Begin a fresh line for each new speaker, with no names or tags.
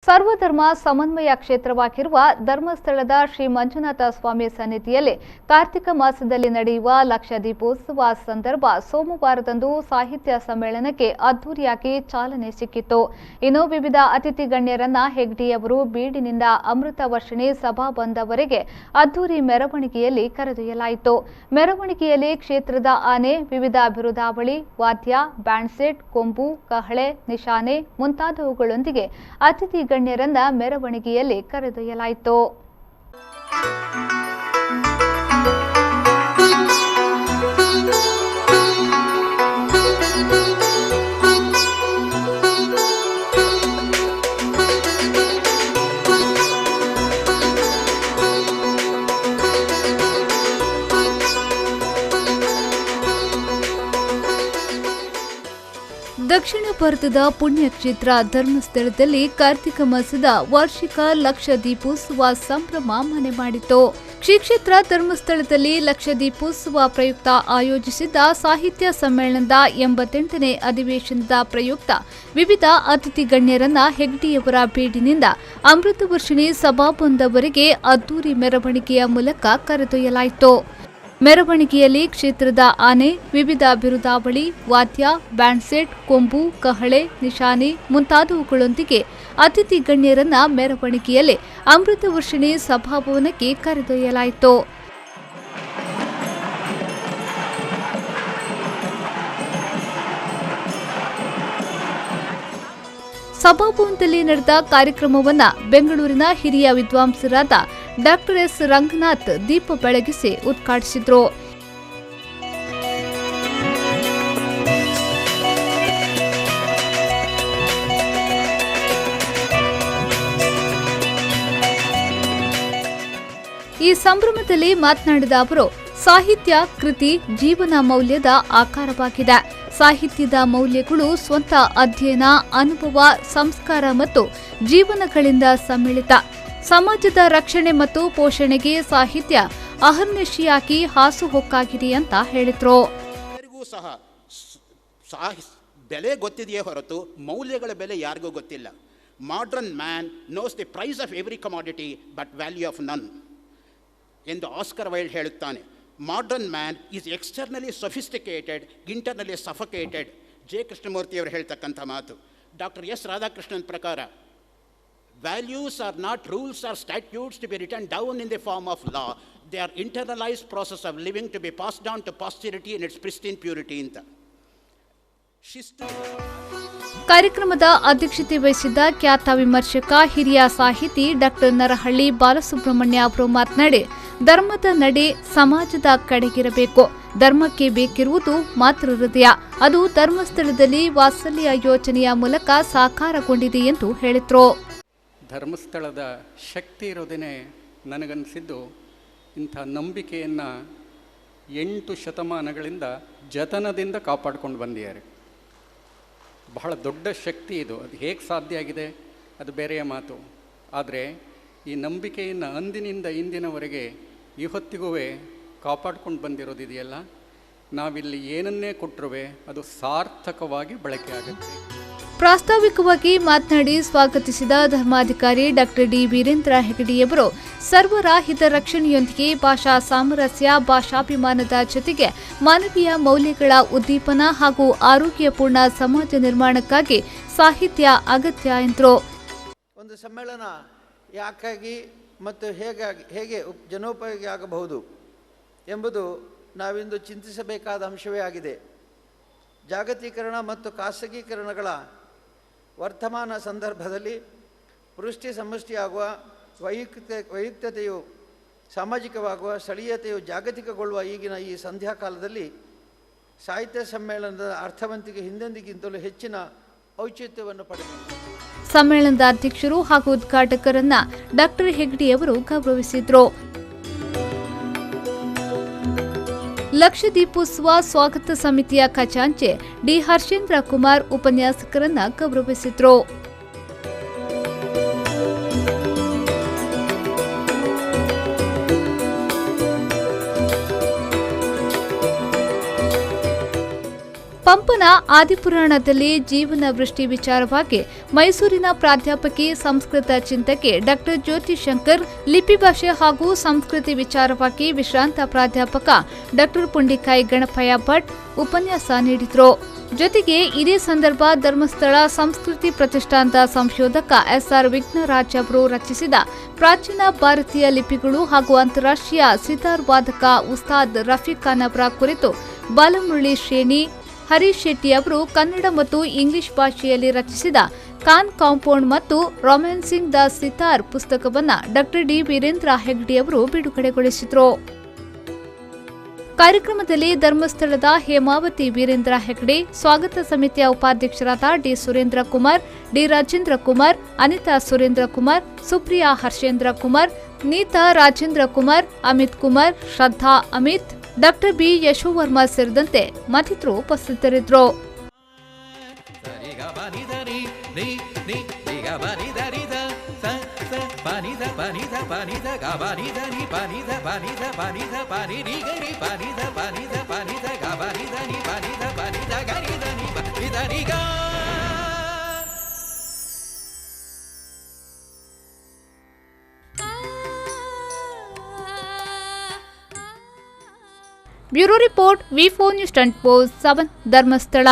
ಸರ್ವಧರ್ಮ ಸಮನ್ವಯ ಕ್ಷೇತ್ರವಾಗಿರುವ ಧರ್ಮಸ್ಥಳದ ಶ್ರೀ ಮಂಜುನಾಥ ಸ್ವಾಮಿ ಸನ್ನಿಧಿಯಲ್ಲಿ ಕಾರ್ತಿಕ ಮಾಸದಲ್ಲಿ ನಡೆಯುವ ಲಕ್ಷ ದೀಪೋತ್ಸವ ಸಂದರ್ಭ ಸೋಮವಾರದಂದು ಸಾಹಿತ್ಯ ಸಮ್ಮೇಳನಕ್ಕೆ ಅದ್ದೂರಿಯಾಗಿ ಚಾಲನೆ ಸಿಕ್ಕಿತು. ಇನ್ನು ವಿವಿಧ ಅತಿಥಿ ಗಣ್ಯರನ್ನ ಹೆಗ್ಡೆಯವರು ಬೀಡಿನಿಂದ ಅಮೃತ ವರ್ಷಿಣಿ ಸಭಾಬಂಧವರೆಗೆ ಅದ್ದೂರಿ ಮೆರವಣಿಗೆಯಲ್ಲಿ ಕರೆದೊಯ್ಯಲಾಯಿತು. ಮೆರವಣಿಗೆಯಲ್ಲಿ ಕ್ಷೇತ್ರದ ಆನೆ, ವಿವಿಧ ಬಿರುದಾವಳಿ, ವಾದ್ಯ, ಬ್ಯಾಂಡ್ ಸೆಟ್, ಕೊಂಬು, ಕಹಳೆ, ನಿಶಾನೆ ಮುಂತಾದವುಗಳೊಂದಿಗೆ ಅತಿಥಿ ಗಣ್ಯರನ್ನ ಮೆರವಣಿಗೆಯಲ್ಲಿ ಕರೆದೊಯ್ಯಲಾಯಿತು. ದಕ್ಷಿಣ ಭಾರತದ ಪುಣ್ಯಕ್ಷೇತ್ರ ಧರ್ಮಸ್ಥಳದಲ್ಲಿ ಕಾರ್ತಿಕ ಮಾಸದ ವಾರ್ಷಿಕ ಲಕ್ಷ ದೀಪೋತ್ಸವ ಸಂಭ್ರಮ ಮನೆ ಮಾಡಿತು. ಶ್ರೀ ಕ್ಷೇತ್ರ ಧರ್ಮಸ್ಥಳದಲ್ಲಿ ಲಕ್ಷ ದೀಪೋತ್ಸವ ಪ್ರಯುಕ್ತ ಆಯೋಜಿಸಿದ್ದ ಸಾಹಿತ್ಯ ಸಮ್ಮೇಳನದ 88ನೇ ಅಧಿವೇಶನದ ಪ್ರಯುಕ್ತ ವಿವಿಧ ಅತಿಥಿ ಗಣ್ಯರನ್ನ ಹೆಗ್ಡೆಯವರ ಬೀಡಿನಿಂದ ಅಮೃತ ವರ್ಷಿಣಿ ಸಭಾಬಂಧವರೆಗೆ ಅದ್ದೂರಿ ಮೆರವಣಿಗೆಯ ಮೂಲಕ ಕರೆದೊಯ್ಯಲಾಯಿತು. ಮೆರವಣಿಗೆಯಲ್ಲಿ ಕ್ಷೇತ್ರದ ಆನೆ, ವಿವಿಧ ಬಿರುದಾವಳಿ, ವಾದ್ಯ, ಬ್ಯಾಂಡ್ ಸೆಟ್, ಕೊಂಬು, ಕಹಳೆ, ನಿಶಾನೆ ಮುಂತಾದವುಗಳೊಂದಿಗೆ ಅತಿಥಿ ಗಣ್ಯರನ್ನ ಮೆರವಣಿಗೆಯಲ್ಲಿ ಅಮೃತ ವರ್ಷಿಣಿ ಸಭಾಭವನಕ್ಕೆ ಕರೆದೊಯ್ಯಲಾಯಿತು. ಸಭಾಭವನದಲ್ಲಿ ನಡೆದ ಕಾರ್ಯಕ್ರಮವನ್ನು ಬೆಂಗಳೂರಿನ ಹಿರಿಯ ವಿದ್ವಾಂಸರಾದ ಡಾಕ್ಟರ್ ಎಸ್ ರಂಗನಾಥ್ ದೀಪ ಬೆಳಗಿಸಿ ಉದ್ಘಾಟಿಸಿದರು. ಈ ಸಂಭ್ರಮದಲ್ಲಿ ಮಾತನಾಡಿದ ಅವರು, ಸಾಹಿತ್ಯ ಕೃತಿ ಜೀವನ ಮೌಲ್ಯದ ಆಕಾರವಾಗಿದೆ. ಸಾಹಿತ್ಯದ ಮೌಲ್ಯಗಳು ಸ್ವಂತ ಅಧ್ಯಯನ, ಅನುಭವ, ಸಂಸ್ಕಾರ ಮತ್ತು ಜೀವನಗಳಿಂದ ಸಮ್ಮಿಳಿತ. ಸಮಾಜದ ರಕ್ಷಣೆ ಮತ್ತು ಪೋಷಣೆಗೆ ಸಾಹಿತ್ಯ ಅಹರ್ನಿಶಿಯಾಗಿ ಹಾಸುಹೊಕ್ಕಾಗಿದೆ ಅಂತ ಹೇಳಿದ್ರು.
ಸಹ ಬೆಲೆ ಗೊತ್ತಿದೆಯೇ ಹೊರತು ಮೌಲ್ಯಗಳ ಬೆಲೆ ಯಾರಿಗೂ ಗೊತ್ತಿಲ್ಲ. Modern man knows the price of every commodity but value of none ಎಂದು ಆಸ್ಕರ್ ವೈಲ್ಡ್ ಹೇಳುತ್ತಾನೆ. Modern man is externally sophisticated, internally suffocated. J ಕೃಷ್ಣಮೂರ್ತಿಯವರು ಹೇಳ್ತಕ್ಕಂಥ ಮಾತು. ಡಾಕ್ಟರ್ ಎಸ್ ರಾಧಾಕೃಷ್ಣನ್ ಪ್ರಕಾರ values are not rules or statutes to be written down in the form of law. They are internalized process of living to be passed down to posterity in its pristine purity ಅಂತ.
ಕಾರ್ಯಕ್ರಮದ ಅಧ್ಯಕ್ಷತೆ ವಹಿಸಿದ್ದ ಖ್ಯಾತ ವಿಮರ್ಶಕ, ಹಿರಿಯ ಸಾಹಿತಿ doctor Narahalli Balasubramanya ಅವರು ಮಾತನಾಡಿ, ಧರ್ಮದ ನಡೆ ಸಮಾಜದ ಕಡೆಗಿರಬೇಕು. ಧರ್ಮಕ್ಕೆ ಬೇಕಿರುವುದು ಮಾತೃ ಹೃದಯ. ಅದು ಧರ್ಮಸ್ಥಳದಲ್ಲಿ ವಾತ್ಸಲ್ಯ ಯೋಜನೆಯ ಮೂಲಕ ಸಾಕಾರಗೊಂಡಿದೆ ಎಂದು ಹೇಳಿದರು.
ಧರ್ಮಸ್ಥಳದ ಶಕ್ತಿ ಇರೋದೇ ನನಗನ್ನಿಸಿದ್ದು, ಇಂಥ ನಂಬಿಕೆಯನ್ನು 8 ಶತಮಾನಗಳಿಂದ ಜತನದಿಂದ ಕಾಪಾಡಿಕೊಂಡು ಬಂದಿದ್ದಾರೆ. ಬಹಳ ದೊಡ್ಡ ಶಕ್ತಿ ಇದು. ಅದು ಹೇಗೆ ಸಾಧ್ಯ ಆಗಿದೆ ಅದು ಬೇರೆಯ ಮಾತು. ಆದರೆ ಈ ನಂಬಿಕೆಯನ್ನು ಅಂದಿನಿಂದ ಇಂದಿನವರೆಗೆ ಇವತ್ತಿಗೂ ಕಾಪಾಡ್ಕೊಂಡು ಬಂದಿರೋದಿದೆಯಲ್ಲ, ನಾವಿಲ್ಲಿ ಏನನ್ನೇ ಕೊಟ್ಟರೂ ಅದು ಸಾರ್ಥಕವಾಗಿ ಬಳಕೆ ಆಗುತ್ತೆ.
ಪ್ರಾಸ್ತಾವಿಕವಾಗಿ ಮಾತನಾಡಿ ಸ್ವಾಗತಿಸಿದ ಧರ್ಮಾಧಿಕಾರಿ ಡಾಕ್ಟರ್ ಡಿ ವೀರೇಂದ್ರ ಹೆಗಡೆಯವರು, ಸರ್ವರ ಹಿತರಕ್ಷಣೆಯೊಂದಿಗೆ ಭಾಷಾ ಸಾಮರಸ್ಯ, ಭಾಷಾಭಿಮಾನದ ಜೊತೆಗೆ ಮಾನವೀಯ ಮೌಲ್ಯಗಳ ಉದ್ದೀಪನ ಹಾಗೂ ಆರೋಗ್ಯಪೂರ್ಣ ಸಮಾಜ ನಿರ್ಮಾಣಕ್ಕಾಗಿ ಸಾಹಿತ್ಯ ಅಗತ್ಯ ಎಂದರು.
ಒಂದು ಸಮ್ಮೇಳನ ಯಾಕಾಗಿ ಮತ್ತು ಹೇಗೆ ಜನೋಪಯೋಗಿ ಆಗಬಹುದು ಎಂಬುದು ನಾವಿಂದು ಚಿಂತಿಸಬೇಕಾದ ಅಂಶವೇ ಆಗಿದೆ. ಜಾಗತೀಕರಣ ಮತ್ತು ಖಾಸಗೀಕರಣಗಳ ವರ್ತಮಾನ ಸಂದರ್ಭದಲ್ಲಿ ಪೃಷ್ಟಿ ಸಮಷ್ಟಿಯಾಗುವ, ವೈಯಕ್ತಿಕತೆಯು ಸಾಮಾಜಿಕವಾಗುವ, ಸ್ಥಳೀಯತೆಯು ಜಾಗತಿಕಗೊಳ್ಳುವ ಈಗಿನ ಈ ಸಂಧ್ಯಾಕಾಲದಲ್ಲಿ ಸಾಹಿತ್ಯ ಸಮ್ಮೇಳನದ ಅರ್ಥವಂತಿಕೆ ಹಿಂದೆಂದಿಗಿಂತಲೂ ಹೆಚ್ಚಿನ ಔಚಿತ್ಯವನ್ನು ಪಡೆದಿದೆ.
ಸಮ್ಮೇಳನದ ಅಧ್ಯಕ್ಷರು ಹಾಗೂ ಉದ್ಘಾಟಕರನ್ನ ಡಾಕ್ಟರ್ ಹೆಗ್ಡೆಯವರು ಗೌರವಿಸಿದ್ರು. ಲಕ್ಷ ದೀಪೋತ್ಸವ ಸ್ವಾಗತ ಸಮಿತಿಯ ಖಜಾಂಚಿ ಡಿ ಹರ್ಷೇಂದ್ರ ಕುಮಾರ್ ಉಪನ್ಯಾಸಕರನ್ನ ಗೌರವಿಸಿದ್ರು. ಪಂಪನ ಆದಿಪುರಾಣದಲ್ಲಿ ಜೀವನ ವೃಷ್ಟಿ ವಿಚಾರವಾಗಿ ಮೈಸೂರಿನ ಪ್ರಾಧ್ಯಾಪಕಿ ಸಂಸ್ಕೃತ ಚಿಂತಕಿ ಡಾಕ್ಟರ್ ಜ್ಯೋತಿ ಶಂಕರ್, ಲಿಪಿ ಭಾಷೆ ಹಾಗೂ ಸಂಸ್ಕೃತಿ ವಿಚಾರವಾಗಿ ವಿಶ್ರಾಂತ ಪ್ರಾಧ್ಯಾಪಕ ಡಾಕ್ಟರ್ ಪುಂಡಿಕಾಯಿ ಗಣಪಯ್ಯ ಭಟ್ ಉಪನ್ಯಾಸ ನೀಡಿದರು. ಜೊತೆಗೆ ಇದೇ ಸಂದರ್ಭ ಧರ್ಮಸ್ಥಳ ಸಂಸ್ಕೃತಿ ಪ್ರತಿಷ್ಠಾನದ ಸಂಶೋಧಕ ಎಸ್ಆರ್ ವಿಘ್ನರಾಜ್ ಅವರು ರಚಿಸಿದ ಪ್ರಾಚೀನ ಭಾರತೀಯ ಲಿಪಿಗಳು ಹಾಗೂ ಅಂತಾರಾಷ್ಟ್ರೀಯ ಸಿತಾರ್ ವಾದಕ ಉಸ್ತಾದ್ ರಫೀಕ್ ಖಾನ್ ಅವರ ಕುರಿತು ಬಾಲಮುರಳಿ ಶ್ರೇಣಿ, ಹರೀಶ್ ಶೆಟ್ಟಿ ಅವರು ಕನ್ನಡ ಮತ್ತು ಇಂಗ್ಲಿಷ್ ಭಾಷೆಯಲ್ಲಿ ರಚಿಸಿದ ಖಾನ್ ಕಾಂಪೌಂಡ್ ಮತ್ತು ರೊಮ್ಯಾನ್ಸಿಂಗ್ ದ ಸಿತಾರ್ ಪುಸ್ತಕವನ್ನು ಡಾಕ್ಟರ್ ಡಿ ವೀರೇಂದ್ರ ಹೆಗ್ಡೆ ಅವರು ಬಿಡುಗಡೆಗೊಳಿಸಿದರು. ಕಾರ್ಯಕ್ರಮದಲ್ಲಿ ಧರ್ಮಸ್ಥಳದ ಹೇಮಾವತಿ ವೀರೇಂದ್ರ ಹೆಗ್ಡೆ, ಸ್ವಾಗತ ಸಮಿತಿಯ ಉಪಾಧ್ಯಕ್ಷರಾದ D Surendra Kumar, D Rajendra Kumar, Anitha Surendra Kumar, Supriya Harshendra Kumar, Neeta Rajendra Kumar, Amit Kumar, Shraddha Amit, doctor B Yashovarma ಸೇರಿದಂತೆ ಮತ್ತಿತರರು ಉಪಸ್ಥಿತರಿದ್ದರು. ಬ್ಯೂರೋ ರಿಪೋರ್ಟ್, ವಿ4 ನ್ಯೂಸ್ 24/7 ಧರ್ಮಸ್ಥಳ.